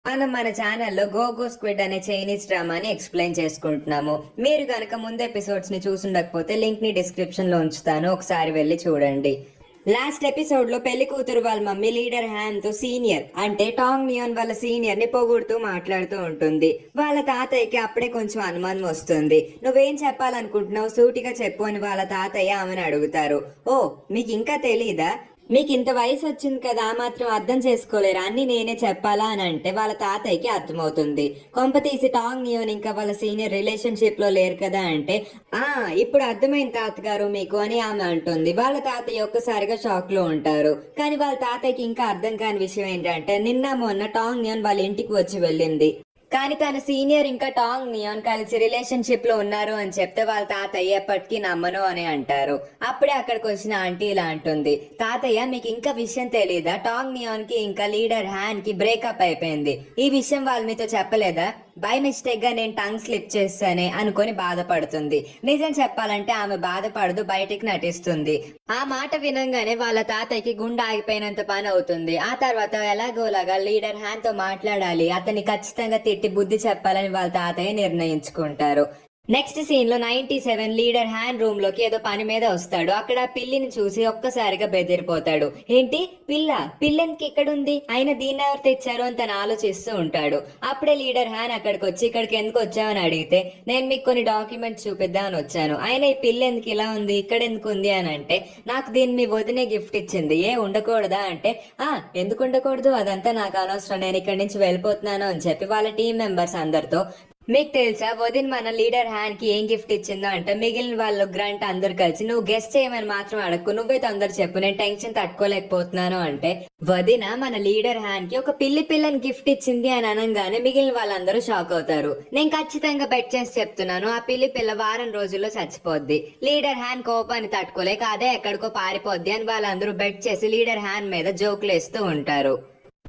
మనం మన ఛానల్లో గో స్క్విడ్ అనే చైనీస్ డ్రామాని ఎక్స్ప్లెయిన్ చేసుకుంటున్నాము. మీరు గనక ముందు ఎపిసోడ్స్ ని చూసుండకపోతే లింక్ ని డిస్క్రిప్షన్ లో ఉంచుతాను, ఒకసారి వెళ్ళి చూడండి. లాస్ట్ ఎపిసోడ్ లో పెళ్లి కూతురు వాళ్ళ మమ్మీ లీడర్ హ్యాన్ తో సీనియర్ అంటే టాంగ్ నియాన్ వాళ్ళ సీనియర్ ని పొగుడుతూ మాట్లాడుతూ ఉంటుంది. వాళ్ళ తాతయ్యకి అప్పుడే కొంచెం అనుమానం వస్తుంది. నువ్వేం చెప్పాలనుకుంటున్నావు, సూటిగా చెప్పు అని వాళ్ళ తాతయ్య ఆమెను అడుగుతారు. ఓ, మీకు ఇంకా తెలీదా? మీకు ఇంత వయసు వచ్చింది కదా, మాత్రం అర్థం చేసుకోలేరా, అన్ని నేనే చెప్పాలా అని అంటే వాళ్ళ తాతయ్యకి అర్థమవుతుంది. కొంప తీసి టాంగ్ నియోన్ ఇంకా వాళ్ళ సీనియర్ రిలేషన్షిప్ లో లేరు కదా అంటే, ఆ ఇప్పుడు అర్థమైంది తాతగారు మీకు అని ఆమె అంటుంది. వాళ్ళ తాతయ్య ఒక్కసారిగా షాక్ లో ఉంటారు. కానీ వాళ్ళ తాతయ్యకి ఇంకా అర్థం కాని విషయం ఏంటంటే, నిన్న మొన్న టాంగ్ నియోన్ వాళ్ళ ఇంటికి వచ్చి వెళ్ళింది. కానీ తన సీనియర్ ఇంకా టాంగ్ నియాన్ కలిసి రిలేషన్షిప్ లో ఉన్నారు అని చెప్తే వాళ్ళ తాతయ్య ఎప్పటికీ నమ్మను అని అంటారు. అప్పుడే అక్కడికి వచ్చిన ఆంటీ ఇలా అంటుంది, తాతయ్య మీకు ఇంకా విషయం తెలీదా, టాంగ్ నియాన్ కి ఇంకా లీడర్ హ్యాన్ కి బ్రేకప్ అయిపోయింది. ఈ విషయం వాళ్ళు మీతో చెప్పలేదా? బై మిస్టేక్ గా నేను టంగ్ స్లిప్ చేస్తానే అనుకొని బాధపడుతుంది. నిజం చెప్పాలంటే ఆమె బాధపడదు, బయటికి నటిస్తుంది. ఆ మాట వినంగానే వాళ్ళ తాతయ్యకి గుండె ఆగిపోయినంత పని అవుతుంది. ఆ తర్వాత ఎలాగోలాగా లీడర్ హ్యాన్ తో మాట్లాడాలి, అతన్ని ఖచ్చితంగా తిట్టి బుద్ధి చెప్పాలని వాళ్ళ తాతయ్య నిర్ణయించుకుంటారు. నెక్స్ట్ సీన్ లో 97 లీడర్ హ్యాన్ రూమ్ లోకి ఏదో పని మీద వస్తాడు. అక్కడ పిల్లిని చూసి ఒక్కసారిగా బెదిరిపోతాడు. ఏంటి పిల్లెందుకు ఇక్కడ ఉంది, అయినా దీన్ని ఎవరు తెచ్చారు అని తను ఆలోచిస్తూ ఉంటాడు. అప్పుడే లీడర్ హ్యాన్ అక్కడికి వచ్చి, ఇక్కడికి ఎందుకు వచ్చావని అడిగితే, నేను మీకు కొన్ని డాక్యుమెంట్స్ చూపిద్దామని వచ్చాను, అయినా ఈ పిల్ల ఎందుకు ఇలా ఉంది, ఇక్కడ ఎందుకు ఉంది అని అంటే, నాకు దీన్ని మీ వదినే గిఫ్ట్ ఇచ్చింది, ఏ ఉండకూడదా అంటే, ఎందుకు ఉండకూడదు, అదంతా నాకు అనవసరం, నేను ఇక్కడి నుంచి వెళ్ళిపోతున్నాను అని చెప్పి వాళ్ళ టీం మెంబర్స్ అందరితో, మీకు తెలుసా వదిన్ మన లీడర్ హ్యాన్ కి ఏం గిఫ్ట్ ఇచ్చిందో అంటే, మిగిలిన వాళ్ళు గ్రంట్ అందరు కలిసి నువ్వు గెస్ట్ చేయమని మాత్రం అడక్కు, నువ్వే తొందర చెప్పు, నేను టెన్షన్ తట్టుకోలేకపోతున్నాను అంటే, వదిన మన లీడర్ హ్యాన్ కి ఒక పిల్లని గిఫ్ట్ ఇచ్చింది అని అనగానే మిగిలిన వాళ్ళందరూ షాక్ అవుతారు. నేను ఖచ్చితంగా బెట్ చేసి చెప్తున్నాను, ఆ పిల్ల వారం రోజుల్లో చచ్చిపోద్ది. లీడర్ హ్యాన్ కోపాన్ని తట్టుకోలేక అదే ఎక్కడికో పారిపోద్ది అని వాళ్ళందరూ బెట్ చేసి లీడర్ హ్యాన్ మీద జోకులు వేస్తూ ఉంటారు.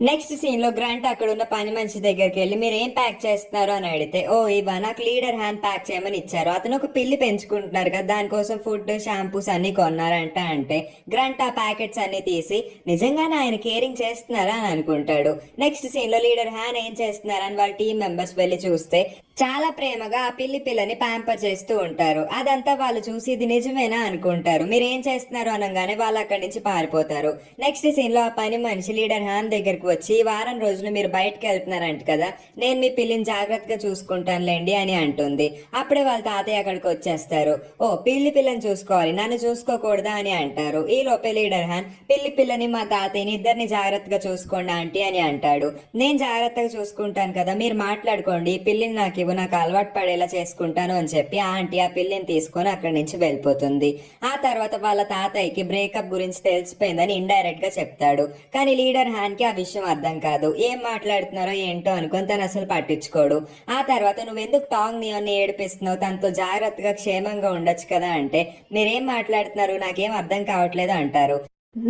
నెక్స్ట్ సీన్ లో గ్రాంట్ అక్కడ ఉన్న పని మనిషి దగ్గరికి వెళ్ళి, మీరు ఏం ప్యాక్ చేస్తున్నారు అని అడిగితే, ఓ ఇవా నాకు లీడర్ హ్యాన్ ప్యాక్ చేయమని ఇచ్చారు, అతను ఒక పిల్లి పెంచుకుంటున్నారు కదా, దానికోసం ఫుడ్ షాంపూస్ అన్ని కొన్నారంట అంటే, గ్రాంట్ ఆ ప్యాకెట్స్ అన్ని తీసి నిజంగానే ఆయన కేరింగ్ చేస్తున్నారా అని అనుకుంటాడు. నెక్స్ట్ సీన్ లో లీడర్ హ్యాన్ ఏం చేస్తున్నారని వాళ్ళ టీం మెంబర్స్ వెళ్లి చూస్తే, చాలా ప్రేమగా ఆ పిల్లని ప్యాంపర్ చేస్తూ ఉంటారు. అదంతా వాళ్ళు చూసి ఇది నిజమేనా అనుకుంటారు. మీరు ఏం చేస్తున్నారు అనగానే వాళ్ళు అక్కడి నుంచి పారిపోతారు. నెక్స్ట్ సీన్ లో ఆ పని మనిషి లీడర్ హ్యాన్ దగ్గరకు వచ్చి, ఈ వారం రోజులు మీరు బయటకు వెళ్తున్నారంట కదా, నేను మీ పిల్లిని జాగ్రత్తగా చూసుకుంటానులేండి అని అంటుంది. అప్పుడే వాళ్ళ తాతయ్య అక్కడికి వచ్చేస్తారు. ఓ పిల్లని చూసుకోవాలి, నన్ను చూసుకోకూడదా అని అంటారు. ఈ లోపే లీడర్ హ్యాన్, పిల్లని మా తాతయ్యని ఇద్దరిని జాగ్రత్తగా చూసుకోండి ఆంటీ అని అంటాడు. నేను జాగ్రత్తగా చూసుకుంటాను కదా, మీరు మాట్లాడుకోండి, ఈ పిల్లిని నాకు నాకు అలవాటు పడేలా చేసుకుంటాను అని చెప్పి ఆంటీ ఆ పిల్లిని తీసుకొని అక్కడి నుంచి వెళ్ళిపోతుంది. ఆ తర్వాత వాళ్ళ తాతయ్యకి బ్రేకప్ గురించి తెలిసిపోయిందని ఇండైరెక్ట్ గా చెప్తాడు. కానీ లీడర్ హ్యాన్ కి ఆ విషయం అర్థం కాదు. ఏం మాట్లాడుతున్నారో ఏంటో అనుకుని తను అసలు పట్టించుకోడు. ఆ తర్వాత నువ్వెందుకు టాంగ్ నియాన్ ఏడిపిస్తున్నావు, తనతో జాగ్రత్తగా క్షేమంగా ఉండొచ్చు కదా అంటే, మీరేం మాట్లాడుతున్నారు, నాకేం అర్థం కావట్లేదు అంటారు.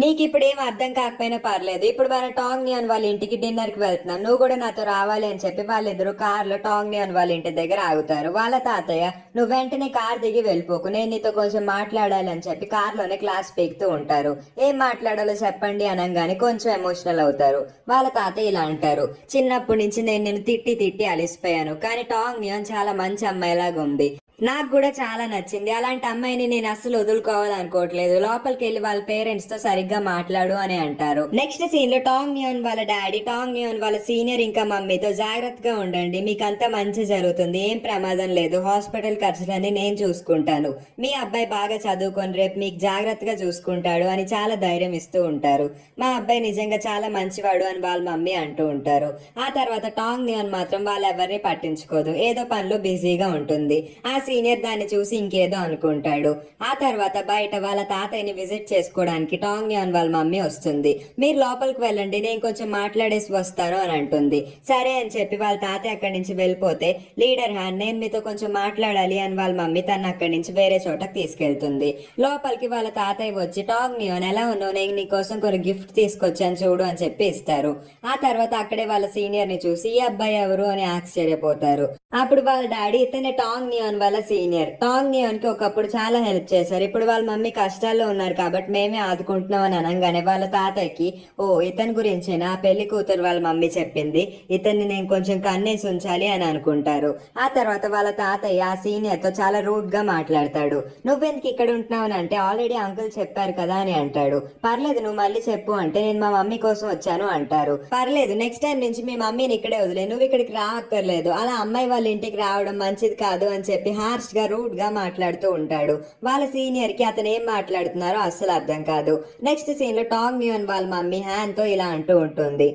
నీకు ఇప్పుడు ఏం అర్థం కాకపోయినా పర్లేదు, ఇప్పుడు మన టాంగ్ నియాన్ వాళ్ళ ఇంటికి డిన్నర్ కి వెళ్తున్నాం, నువ్వు కూడా నాతో రావాలి అని చెప్పి వాళ్ళిద్దరు కార్ లో టాంగ్ నియాన్ వాళ్ళ ఇంటి దగ్గర ఆగుతారు. వాళ్ళ తాతయ్య, నువ్వు వెంటనే కార్ దిగి వెళ్ళిపోకు, నేను నీతో కొంచెం మాట్లాడాలి అని చెప్పి కార్ లోనే క్లాస్ పీకుతూ ఉంటారు. ఏం మాట్లాడాలో చెప్పండి అనగానే కొంచెం ఎమోషనల్ అవుతారు. వాళ్ళ తాతయ్య ఇలా అంటారు, చిన్నప్పటి నుంచి నేను నిన్ను తిట్టి అలిసిపోయాను, కానీ టాంగ్ నియాన్ చాలా మంచి అమ్మాయిలాగా ఉంది, నాకు కూడా చాలా నచ్చింది, అలాంటి అమ్మాయిని నేను అస్సలు వదులుకోవాలనుకోవట్లేదు, లోపలికి వెళ్ళి వాళ్ళ పేరెంట్స్ తో సరిగ్గా మాట్లాడు అని అంటారు. నెక్స్ట్ సీన్ లో టాంగ్ నియాన్ వాళ్ళ డాడీ టాంగ్ నియాన్ వాళ్ళ సీనియర్ ఇంకా మమ్మీతో, జాగ్రత్తగా ఉండండి, మీకు అంతా మంచి జరుగుతుంది, ఏం ప్రమాదం లేదు, హాస్పిటల్ ఖర్చులన్నీ నేను చూసుకుంటాను, మీ అబ్బాయి బాగా చదువుకొని రేపు మీకు జాగ్రత్తగా చూసుకుంటాడు అని చాలా ధైర్యం ఇస్తూ ఉంటారు. మా అబ్బాయి నిజంగా చాలా మంచివాడు అని వాళ్ళ మమ్మీ అంటూ ఉంటారు. ఆ తర్వాత టాంగ్ నియాన్ మాత్రం వాళ్ళెవరిని పట్టించుకోదు, ఏదో పనిలో బిజీగా ఉంటుంది. ఆ సీనియర్ దాన్ని చూసి ఇంకేదో అనుకుంటాడు. ఆ తర్వాత బయట వాళ్ళ తాతయ్యని విజిట్ చేసుకోవడానికి టాంగ్ నియాన్ వాళ్ళ మమ్మీ వస్తుంది. మీరు లోపలికి వెళ్ళండి, నేను కొంచెం మాట్లాడేసి వస్తాను అని అంటుంది. సరే అని చెప్పి వాళ్ళ తాతయ్య అక్కడి నుంచి వెళ్ళిపోతే, లీడర్ హ్యాన్, నేను మీతో కొంచెం మాట్లాడాలి అని వాళ్ళ మమ్మీ తను అక్కడి నుంచి వేరే చోటకి తీసుకెళ్తుంది. లోపలికి వాళ్ళ తాతయ్య వచ్చి, టాంగ్ నియాన్ ఎలా ఉన్నావు, నేను నీ కోసం కొన్ని గిఫ్ట్ తీసుకొచ్చాను చూడు అని చెప్పి ఇస్తారు. ఆ తర్వాత అక్కడే వాళ్ళ సీనియర్ ని చూసి, ఈ అబ్బాయి ఎవరు అని ఆశ్చర్యపోతారు. అప్పుడు వాళ్ళ డాడీ, ఇతనే టాంగ్ నియాన్ వాళ్ళ సీనియర్. టాంగ్ నియాన్ కి ఒకప్పుడు చాలా హెల్ప్ చేశారు. ఇప్పుడు వాళ్ళ మమ్మీ కష్టాల్లో ఉన్నారు కాబట్టి మేమే ఆదుకుంటున్నాం అని అనగానే వాళ్ళ తాతయ్యకి ఓ ఇతని గురించేనా ఆ పెళ్లి కూతురు వాళ్ళ మమ్మీ చెప్పింది, ఇతన్ని నేను కొంచెం కన్నేసి ఉంచాలి అని అనుకుంటారు. ఆ తర్వాత వాళ్ళ తాతయ్య ఆ సీనియర్ తో చాలా రూడ్ గా మాట్లాడతాడు. నువ్వెందుకు ఇక్కడ ఉంటున్నావు అంటే ఆల్రెడీ అంకుల్ చెప్పారు కదా అని అంటాడు. పర్లేదు నువ్వు మళ్ళీ చెప్పు అంటే నేను మా మమ్మీ కోసం వచ్చాను అంటారు. పర్లేదు నెక్స్ట్ టైం నుంచి మీ మమ్మీని ఇక్కడే వదిలే, నువ్వు ఇక్కడికి రాక్కర్లేదు, అలా అమ్మాయి వాళ్ళ ఇంటికి రావడం మంచిది కాదు అని చెప్పి హార్ష్ గా రూడ్ గా మాట్లాడుతూ ఉంటాడు. వాళ్ళ సీనియర్ కి అతను ఏం మాట్లాడుతున్నారో అస్సలు అర్థం కాదు. నెక్స్ట్ సీన్ లో టాంగ్ నియాన్ వాళ్ళ మమ్మీ హ్యాన్ తో ఇలా అంటూ ఉంటుంది,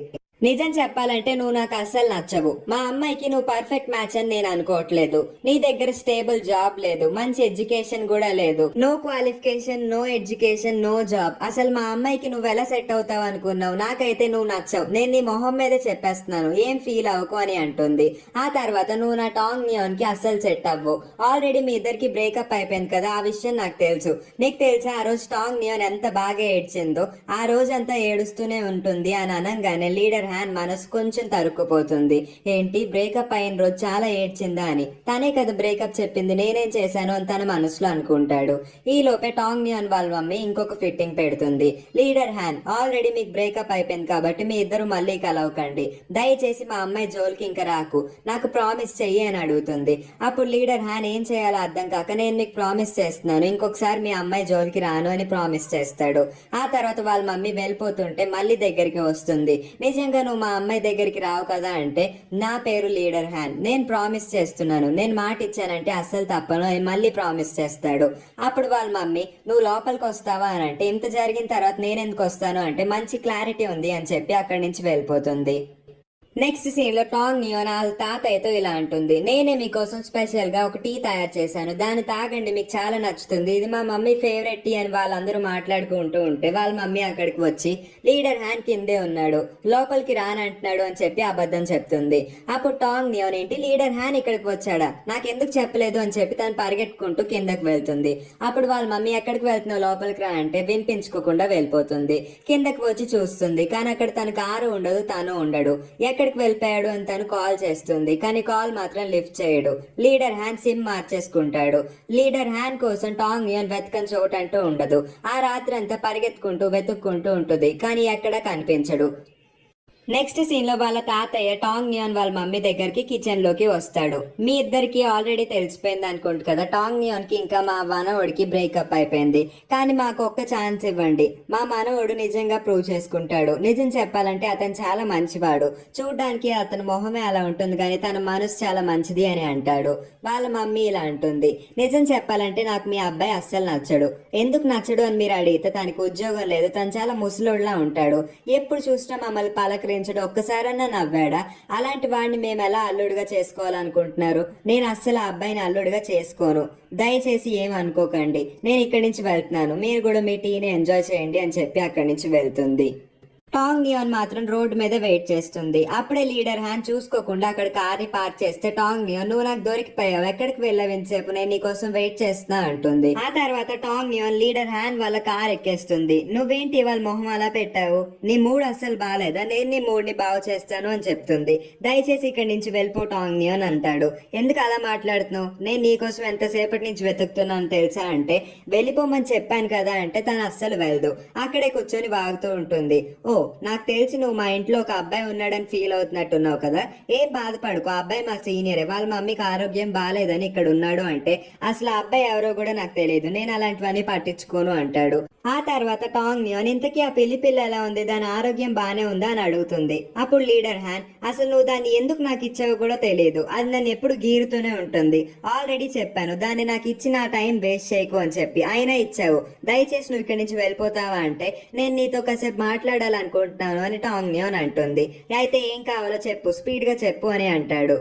నిజం చెప్పాలంటే నువ్వు నాకు అస్సలు నచ్చవు. మా అమ్మాయికి నువ్వు పర్ఫెక్ట్ మ్యాచ్ అని నేను అనుకోవట్లేదు. నీ దగ్గర స్టేబుల్ జాబ్ లేదు, మంచి ఎడ్యుకేషన్ కూడా లేదు. No qualification, no education, no job. అసలు మా అమ్మాయికి నువ్వు ఎలా సెట్ అవుతావు అనుకున్నావు? నాకైతే నువ్వు నచ్చవు. నేను నీ మొహం మీదే చెప్పేస్తున్నాను, ఏం ఫీల్ అవ్వకు అని అంటుంది. ఆ తర్వాత నువ్వు నా టాంగ్ నియాన్ కి అస్సలు సెట్ అవ్వు. ఆల్రెడీ మీ ఇద్దరికి బ్రేకప్ అయిపోయింది కదా, ఆ విషయం నాకు తెలుసు. నీకు తెలుసా ఆ రోజు టాంగ్ నియాన్ ఎంత బాగా ఏడ్చిందో? ఆ రోజంతా ఏడుస్తూనే ఉంటుంది అని అనగానే లీడర్ హ్యాన్ మనసు కొంచెం తరుక్కుపోతుంది. ఏంటి బ్రేకప్ అయిన రోజు చాలా ఏడ్చిందా అని? తనే కదా బ్రేకప్ చెప్పింది, నేనేం చేశాను అని తన మనసులో అనుకుంటాడు. ఈ లోపే టాంగ్ నియాన్ వాళ్ళ మమ్మీ ఇంకొక ఫిట్టింగ్ పెడుతుంది. లీడర్ హ్యాన్ ఆల్రెడీ మీకు బ్రేకప్ అయిపోయింది కాబట్టి మీ ఇద్దరు మళ్ళీ కలవకండి, దయచేసి మా అమ్మాయి జోలికి ఇంకా రాకు, నాకు ప్రామిస్ చెయ్యి అని అడుగుతుంది. అప్పుడు లీడర్ హ్యాన్ ఏం చేయాలో అర్థం కాక నేను మీకు ప్రామిస్ చేస్తున్నాను, ఇంకొకసారి మీ అమ్మాయి జోలికి రాను అని ప్రామిస్ చేస్తాడు. ఆ తర్వాత వాళ్ళ మమ్మీ వెళ్ళిపోతుంటే మళ్ళీ దగ్గరికి వస్తుంది. నిజంగా నువ్వు మా అమ్మాయి దగ్గరికి రావు కదా అంటే, నా పేరు లీడర్ హ్యాన్, నేను ప్రామిస్ చేస్తున్నాను, నేను మాట ఇచ్చానంటే అస్సలు తప్పను అని మళ్ళీ ప్రామిస్ చేస్తాడు. అప్పుడు వాళ్ళ మమ్మీ నువ్వు లోపలికి వస్తావా అని అంటే, ఇంత జరిగిన తర్వాత నేను ఎందుకు వస్తాను అంటే, మంచి క్లారిటీ ఉంది అని చెప్పి అక్కడి నుంచి వెళ్ళిపోతుంది. నెక్స్ట్ సీన్ లో టాంగ్ నియాన్ వాళ్ళ తాతయ్యతో ఇలా అంటుంది, నేనే మీకోసం స్పెషల్ గా ఒక టీ తయారు చేశాను, దాన్ని తాగండి, మీకు చాలా నచ్చుతుంది, ఇది మా మమ్మీ ఫేవరెట్ టీ అని వాళ్ళందరూ మాట్లాడుకుంటూ ఉంటే వాళ్ళ మమ్మీ అక్కడికి వచ్చి లీడర్ హ్యాన్ కిందే ఉన్నాడు, లోపలికి రానంటున్నాడు అని చెప్పి అబద్ధం చెప్తుంది. అప్పుడు టాంగ్ నియాన్ ఏంటి లీడర్ హ్యాన్ ఇక్కడికి వచ్చాడా, నాకెందుకు చెప్పలేదు అని చెప్పి తను పరిగెట్టుకుంటూ కిందకి వెళ్తుంది. అప్పుడు వాళ్ళ మమ్మీ ఎక్కడికి వెళ్తున్నావు లోపలికి రా అంటే వినిపించుకోకుండా వెళ్ళిపోతుంది. కిందకి వచ్చి చూస్తుంది కానీ అక్కడ తన కారు ఉండదు, తను ఉండడు. ఎక్కడికి వెళ్ళిపోయాడు అని తను కాల్ చేస్తుంది కానీ కాల్ మాత్రం లిఫ్ట్ చేయడు. లీడర్ హ్యాన్ సిమ్ మార్చేసుకుంటాడు. లీడర్ హ్యాన్ కోసం టాంగ్ నియాన్ వెతకని చోటు అంటూ ఉండదు. ఆ రాత్రి అంతా పరిగెత్తుకుంటూ వెతుక్కుంటూ ఉంటుంది కానీ ఎక్కడా కనిపించడు. నెక్స్ట్ సీన్ లో వాళ్ళ తాతయ్య టాంగ్ నియాన్ వాళ్ళ మమ్మీ దగ్గరికి కిచెన్ లోకి వస్తాడు. మీ ఇద్దరికి ఆల్రెడీ తెలిసిపోయింది అనుకుంటు కదా, టాంగ్ నియాన్ కి ఇంకా మా మనవడికి బ్రేకప్ అయిపోయింది, కానీ మాకు ఒక్క ఛాన్స్ ఇవ్వండి, మా మనవడు నిజంగా ప్రూవ్ చేసుకుంటాడు. నిజం చెప్పాలంటే అతను చాలా మంచివాడు, చూడ్డానికి అతని మొహమే అలా ఉంటుంది కానీ తన మనసు చాలా మంచిది అని అంటాడు. వాళ్ళ మమ్మీ ఇలా అంటుంది, నిజం చెప్పాలంటే నాకు మీ అబ్బాయి అస్సలు నచ్చడు. ఎందుకు నచ్చడు అని మీరు అడిగితే తనకి ఉద్యోగం లేదు, తను చాలా ముసలోడ్లా ఉంటాడు, ఎప్పుడు చూసినా మమ్మల్ని పలకరించడు, ఒక్కసారన్నా నవ్వాడా, అలాంటి వాడిని మేము ఎలా అల్లుడుగా చేసుకోవాలనుకుంటున్నారు? నేను అస్సలు ఆ అబ్బాయిని అల్లుడుగా చేసుకోను, దయచేసి ఏం అనుకోకండి, నేను ఇక్కడి నుంచి వెళ్తున్నాను, మీరు కూడా మీ టీని ఎంజాయ్ చేయండి అని చెప్పి అక్కడి నుంచి వెళ్తుంది. టాంగ్ నియాన్ మాత్రం రోడ్డు మీద వెయిట్ చేస్తుంది. అప్పుడే లీడర్ హ్యాన్ చూసుకోకుండా అక్కడ కార్ని పార్క్ చేస్తే టాంగ్ నియాన్ నువ్వు నాకు దొరికిపోయావు, ఎక్కడికి వెళ్ళావు ఇంతసేపు, నేను నీకోసం వెయిట్ చేస్తున్నా అంటుంది. ఆ తర్వాత టాంగ్ నియాన్ లీడర్ హ్యాన్ వాళ్ళ కార్ ఎక్కేస్తుంది. నువ్వేంటి వాళ్ళ మొహం అలా పెట్టావు, నీ మూడ్ అస్సలు బాగాలేదా, నేను నీ మూడ్ ని బాగు చేస్తాను అని చెప్తుంది. దయచేసి ఇక్కడి నుంచి వెళ్ళిపో టాంగ్ నియాన్ అంటాడు. ఎందుకు అలా మాట్లాడుతున్నావు, నేను నీకోసం ఎంతసేపటి నుంచి వెతుకుతున్నాను తెలుసా అంటే, వెళ్ళిపోమని చెప్పాను కదా అంటే తను అస్సలు వెళ్ళదు, అక్కడే కూర్చొని వాగుతూ ఉంటుంది. ఓ నాకు తెలిసి నువ్వు మా ఇంట్లో ఒక అబ్బాయి ఉన్నాడని ఫీల్ అవుతున్నట్టున్నావు కదా, ఏం బాధపడుకో, ఆ అబ్బాయి మా సీనియరే, వాళ్ళ మమ్మీకి ఆరోగ్యం బాగాలేదని ఇక్కడ ఉన్నాడు అంటే, అసలు ఆ అబ్బాయి ఎవరో కూడా నాకు తెలియదు, నేను అలాంటివన్నీ పట్టించుకోను అంటాడు. ఆ తర్వాత టాంగ్ నియాన్ ఇంతకీ ఆ పిల్లి పిల్ల ఎలా ఉంది, దాని ఆరోగ్యం బానే ఉందా అని అడుగుతుంది. అప్పుడు లీడర్ హ్యాన్ అసలు నువ్వు దాన్ని ఎందుకు నాకు ఇచ్చావో కూడా తెలియదు, అది నన్ను ఎప్పుడు గీరుతూనే ఉంటుంది, ఆల్రెడీ చెప్పాను దాన్ని నాకు ఇచ్చిన ఆ టైం వేస్ట్ చేయకు అని చెప్పి, అయినా ఇచ్చావు, దయచేసి నువ్వు ఇక్కడి నుంచి వెళ్ళిపోతావా అంటే, నేను నీతో కాసేపు మాట్లాడాలనుకుంటున్నాను అని టాంగ్ నియాన్ అంటుంది. అయితే ఏం కావాలో చెప్పు, స్పీడ్ గా చెప్పు అని అంటాడు.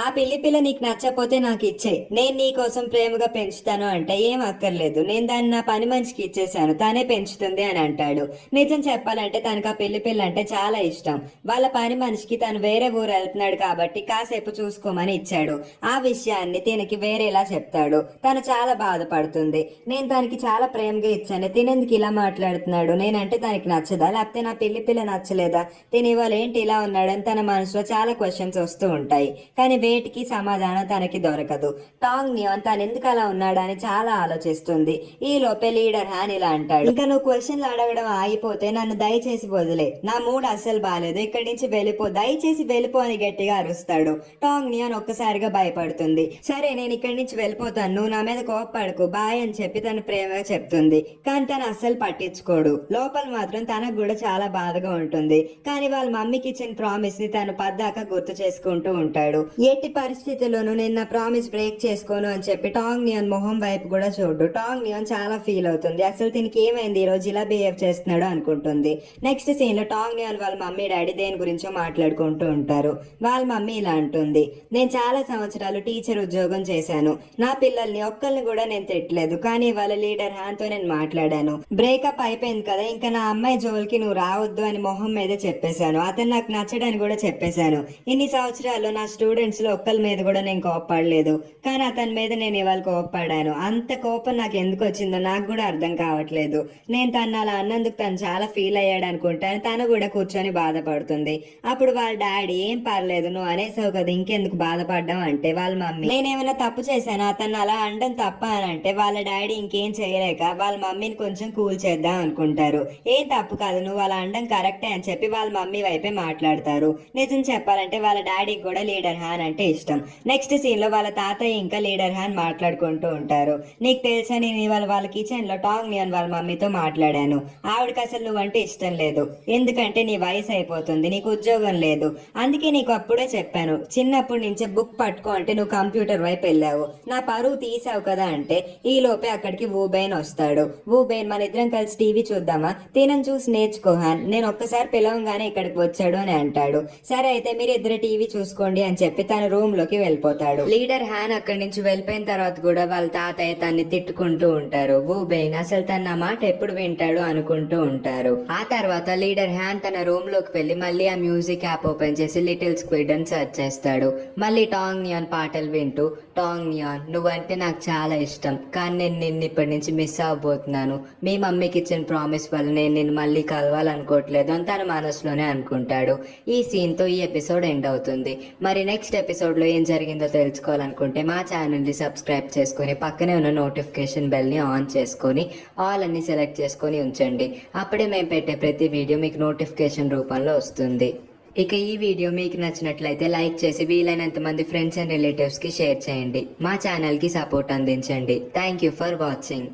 ఆ పిల్లి పిల్ల నీకు నచ్చపోతే నాకు ఇచ్చేయి, నేను నీ కోసం ప్రేమగా పెంచుతాను అంటే, ఏం అక్కర్లేదు, నేను దాన్ని నా పని మనిషికి ఇచ్చేసాను, తనే పెంచుతుంది అని అంటాడు. నిజం చెప్పాలంటే తనకు ఆ పిల్లి పిల్ల అంటే చాలా ఇష్టం. వాళ్ళ పని మనిషికి తను వేరే ఊరు వెళ్తున్నాడు కాబట్టి కాసేపు చూసుకోమని ఇచ్చాడు. ఆ విషయాన్ని తినకి వేరేలా చెప్తాడు. తను చాలా బాధపడుతుంది. నేను తనకి చాలా ప్రేమగా ఇచ్చాను, తినేందుకు ఇలా మాట్లాడుతున్నాడు, నేనంటే తనకి నచ్చదా, లేకపోతే నా పిల్లి పిల్ల నచ్చలేదా, తిని ఇవాళ ఏంటి ఇలా ఉన్నాడని తన మనసులో చాలా క్వశ్చన్స్ వస్తూ ఉంటాయి. కానీ వేటికి సమాధానం తనకి దొరకదు. టాంగ్ నియాన్ తను ఎందుకు అలా ఉన్నాడని చాలా ఆలోచిస్తుంది. ఈ లోపే లీడర్ హ్యాన్ ఇలా అంటాడు, ఇంకా నువ్వు క్వశ్చన్లు అడగడం ఆగిపోతే నన్ను దయచేసి వదిలే, నా మూడ్ అస్సలు బాలేదు, ఇక్కడి నుంచి వెళ్ళిపో, దయచేసి వెళ్ళిపో అని గట్టిగా అరుస్తాడు. టాంగ్ నియాన్ ఒక్కసారిగా భయపడుతుంది. సరే నేను ఇక్కడి నుంచి వెళ్ళిపోతాను, నువ్వు నా మీద కోప్పడకు, బాయ్ అని చెప్పి తను ప్రేమగా చెప్తుంది. కానీ తను అస్సలు పట్టించుకోడు. లోపల మాత్రం తనకు కూడా చాలా బాధగా ఉంటుంది. కానీ వాళ్ళ మమ్మీకి ఇచ్చిన ప్రామిస్ ని తను పద్దాక గుర్తు చేసుకుంటూ ఉంటాడు. ఎట్టి పరిస్థితుల్లోనూ నేను నా ప్రామిస్ బ్రేక్ చేసుకోను అని చెప్పి టాంగ్ నియాన్ మొహం వైపు కూడా చూడు. టాంగ్ నియాన్ చాలా ఫీల్ అవుతుంది. అసలు దీనికి ఏమైంది, ఈ రోజు ఇలా బిహేవ్ చేస్తున్నాడు అనుకుంటుంది. నెక్స్ట్ సీన్ లో టాంగ్ నియాన్ వాళ్ళ మమ్మీ డాడీ దేని గురించో మాట్లాడుకుంటూ ఉంటారు. వాళ్ళ మమ్మీ ఇలా అంటుంది, నేను చాలా సంవత్సరాలు టీచర్ ఉద్యోగం చేశాను, నా పిల్లల్ని ఒక్కరిని కూడా నేను తిట్టలేదు, కానీ వాళ్ళ లీడర్ హ్యాన్ తో నేను మాట్లాడాను. బ్రేకప్ అయిపోయింది కదా, ఇంకా నా అమ్మాయి జోలికి నువ్వు రావద్దు అని మొహం మీద చెప్పేశాను. అతను నాకు నచ్చడని కూడా చెప్పేశాను. ఇన్ని సంవత్సరాల్లో నా స్టూడెంట్స్ లో ఒక్కరి మీద కూడా నేను కోప్పడలేదు, కానీ అతని మీద నేను ఇవాళ కోప్పడాను. అంత కోపం నాకు ఎందుకు వచ్చిందో నాకు కూడా అర్థం కావట్లేదు. నేను తను అలా అన్నందుకు తను చాలా ఫీల్ అయ్యాడు అనుకుంటాను. తను కూడా కూర్చొని బాధపడుతుంది. అప్పుడు వాళ్ళ డాడీ, ఏం పర్లేదు నువ్వు అనేసావు కదా, ఇంకెందుకు బాధపడ్డావు అంటే వాళ్ళ మమ్మీ, నేనేమైనా తప్పు చేశాను, అతను అలా అనడం తప్ప అని అంటే వాళ్ళ డాడీ ఇంకేం చేయలేక వాళ్ళ మమ్మీని కొంచెం కూల్ చేద్దాం అనుకుంటారు. ఏం తప్పు కాదు, నువ్వు అలా అనడం కరెక్టే అని చెప్పి వాళ్ళ మమ్మీ వైపే మాట్లాడతారు. నిజం చెప్పాలంటే వాళ్ళ డాడీకి కూడా లీడర్ హ్యాన్ అంటే ఇష్టం. నెక్స్ట్ సీన్ లో వాళ్ళ తాతయ్య ఇంకా లీడర్ హ్యాన్ మాట్లాడుకుంటూ ఉంటారు. నీకు తెలుసా, నేను ఇవాళ వాళ్ళ కిచెన్ లో టాంగ్ నియాన్ వాళ్ళ మమ్మీతో మాట్లాడాను. ఆవిడకి అసలు నువ్వంటే ఇష్టం లేదు, ఎందుకంటే నీ వయసు అయిపోతుంది, నీకు ఉద్యోగం లేదు, అందుకే నీకు అప్పుడే చెప్పాను, చిన్నప్పటి నుంచే బుక్ పట్టుకో అంటే నువ్వు కంప్యూటర్ వైపు వెళ్ళావు, నా పరువు తీసావు కదా అంటే ఈ లోపే అక్కడికి వూబెయిన్ వస్తాడు. వూబెయిన్, మన ఇద్దరం కలిసి టీవీ చూద్దామా, తినని చూసి నేర్చుకో హ్యాన్, నేను ఒక్కసారి పిలవంగానే ఇక్కడికి వచ్చాడు అని అంటాడు. సరే అయితే మీరు ఇద్దరు టీవీ చూసుకోండి అని చెప్పి తన రూమ్ లోకి వెళ్ళిపోతాడు. లీడర్ హ్యాన్ అక్కడి నుంచి వెళ్ళిపోయిన తర్వాత కూడా వాళ్ళ తాతయ్య తన్ని తిట్టుకుంటూ ఉంటారు. వూబెయిన్ అసలు తన మాట ఎప్పుడు వింటాడు అనుకుంటూ ఉంటారు. ఆ తర్వాత లీడర్ హ్యాన్ తన రూమ్ లోకి వెళ్లి మళ్ళీ ఆ మ్యూజిక్ యాప్ ఓపెన్ చేసి లిటిల్ స్క్విడ్ అని సెర్చ్ చేస్తాడు. మళ్ళీ టాంగ్ నియాన్ పాటలు వింటూ, టాంగ్ నియాన్ నువ్వంటే నాకు చాలా ఇష్టం, కానీ నేను నిన్ను ఇప్పటి నుంచి మిస్ అవ్వబోతున్నాను, మీ మమ్మీకి ఇచ్చిన ప్రామిస్ వల్ల నేను నిన్ను మళ్ళీ కలవాలనుకోవట్లేదు అని తన మనసులోనే అనుకుంటాడు. ఈ సీన్ తో ఈ ఎపిసోడ్ ఎండ్ అవుతుంది. మరి నెక్స్ట్ ఎపిసోడ్ లో ఏం జరిగిందో తెలుసుకోవాలనుకుంటే మా ఛానల్ ని సబ్స్క్రైబ్ చేసుకుని పక్కనే ఉన్న నోటిఫికేషన్ బెల్ ని ఆన్ చేసుకొని ఆల్ అన్ని సెలెక్ట్ చేసుకొని ఉంచండి. అప్పుడే మేము పెట్టే ప్రతి వీడియో మీకు నోటిఫికేషన్ రూపంలో వస్తుంది. ఇక ఈ వీడియో మీకు నచ్చినట్లయితే లైక్ చేసి వీలైనంత మంది ఫ్రెండ్స్ అండ్ రిలేటివ్స్ కి షేర్ చేయండి. మా ఛానల్ కి సపోర్ట్ అందించండి. Thank you for watching.